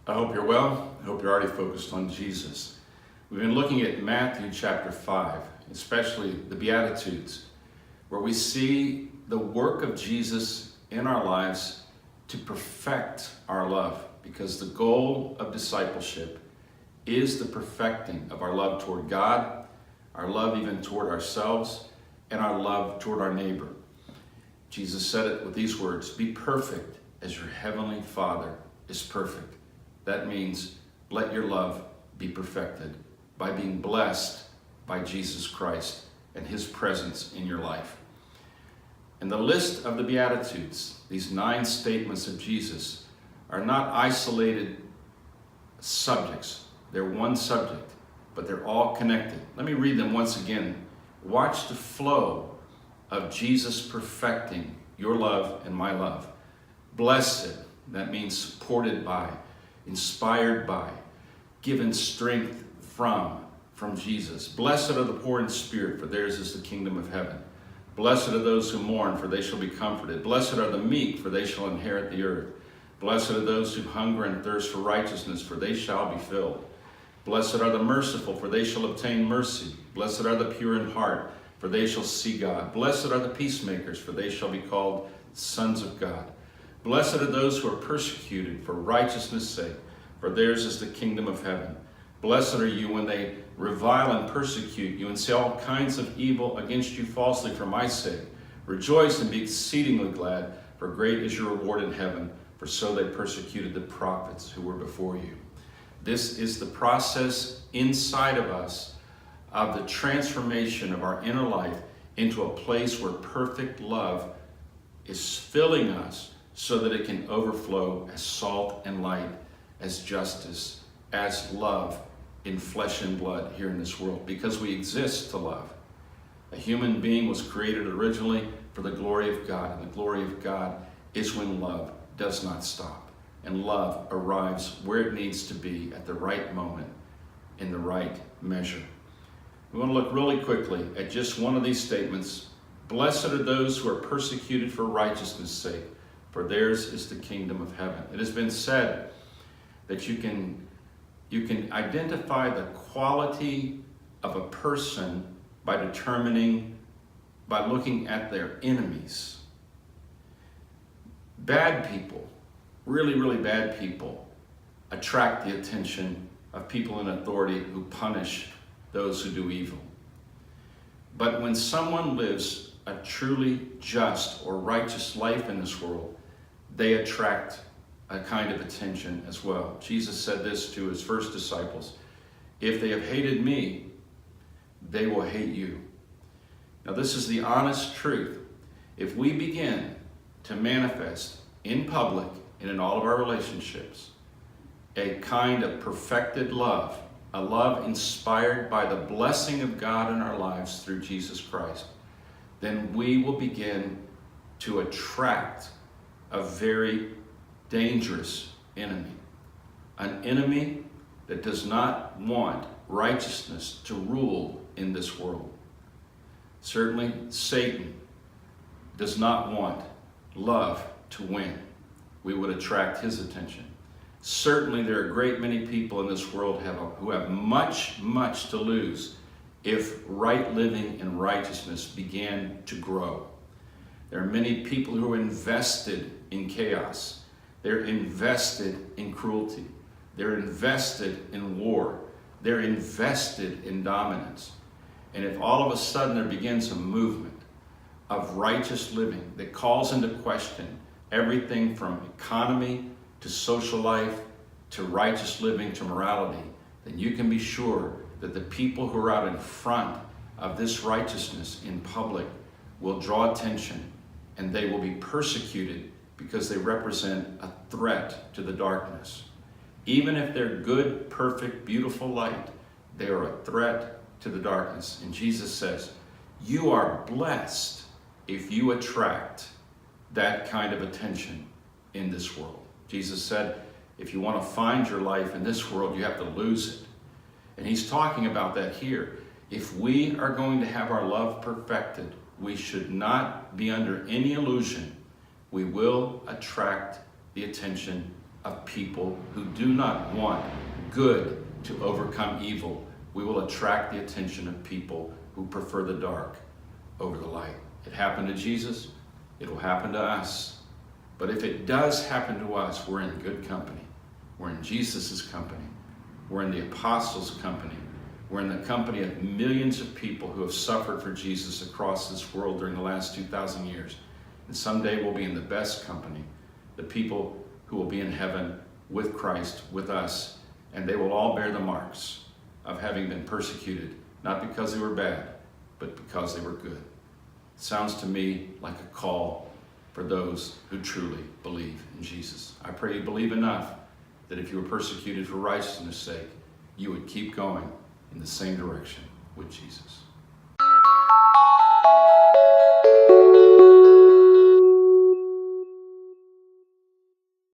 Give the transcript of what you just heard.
I hope you're well. I hope you're already focused on Jesus. We've been looking at Matthew chapter 5, especially the Beatitudes, where we see the work of Jesus in our lives to perfect our love, because the goal of discipleship is the perfecting of our love toward God, our love even toward ourselves, and our love toward our neighbor. Jesus said it with these words, "Be perfect as your heavenly Father is perfect." That means let your love be perfected by being blessed by Jesus Christ and his presence in your life. And the list of the Beatitudes, these 9 statements of Jesus, are not isolated subjects. They're one subject, but they're all connected. Let me read them once again. Watch the flow of Jesus perfecting your love and my love. Blessed, that means supported by, inspired by, given strength from Jesus. Blessed are the poor in spirit, for theirs is the kingdom of heaven. Blessed are those who mourn, for they shall be comforted. Blessed are the meek, for they shall inherit the earth. Blessed are those who hunger and thirst for righteousness, for they shall be filled. Blessed are the merciful, for they shall obtain mercy. Blessed are the pure in heart, for they shall see God. Blessed are the peacemakers, for they shall be called sons of God. Blessed are those who are persecuted for righteousness' sake, for theirs is the kingdom of heaven. Blessed are you when they revile and persecute you and say all kinds of evil against you falsely for my sake. Rejoice and be exceedingly glad, for great is your reward in heaven, for so they persecuted the prophets who were before you. This is the process inside of us of the transformation of our inner life into a place where perfect love is filling us so that it can overflow as salt and light, as justice, as love in flesh and blood here in this world, because we exist to love. A human being was created originally for the glory of God, and the glory of God is when love does not stop, and love arrives where it needs to be at the right moment, in the right measure. We want to look really quickly at just one of these statements. Blessed are those who are persecuted for righteousness' sake, for theirs is the kingdom of heaven. It has been said that you can identify the quality of a person by looking at their enemies. Bad people, really, really bad people, attract the attention of people in authority who punish those who do evil. But when someone lives a truly just or righteous life in this world, they attract a kind of attention as well. Jesus said this to his first disciples, "If they have hated me, they will hate you." Now this is the honest truth. If we begin to manifest in public and in all of our relationships a kind of perfected love, a love inspired by the blessing of God in our lives through Jesus Christ, then we will begin to attract a very dangerous enemy. An enemy that does not want righteousness to rule in this world. Certainly, Satan does not want love to win. We would attract his attention. Certainly, there are a great many people in this world who have much, much to lose if right living and righteousness began to grow. There are many people who are invested in chaos. They're invested in cruelty. They're invested in war. They're invested in dominance. And if all of a sudden there begins a movement of righteous living that calls into question everything from economy to social life to righteous living to morality, then you can be sure that the people who are out in front of this righteousness in public will draw attention, and they will be persecuted because they represent a threat to the darkness. Even if they're good, perfect, beautiful light, they are a threat to the darkness. And Jesus says, you are blessed if you attract that kind of attention in this world. Jesus said, if you want to find your life in this world, you have to lose it. And he's talking about that here. If we are going to have our love perfected, we should not be under any illusion. We will attract the attention of people who do not want good to overcome evil, we will attract the attention of people who prefer the dark over the light. It happened to Jesus. It will happen to us. But if it does happen to us, we're in good company. We're in Jesus' company. We're in the apostles' company. We're in the company of millions of people who have suffered for Jesus across this world during the last 2,000 years. And someday we'll be in the best company, the people who will be in heaven with Christ, with us, and they will all bear the marks of having been persecuted, not because they were bad, but because they were good. It sounds to me like a call for those who truly believe in Jesus. I pray you believe enough that if you were persecuted for righteousness' sake, you would keep going in the same direction with Jesus.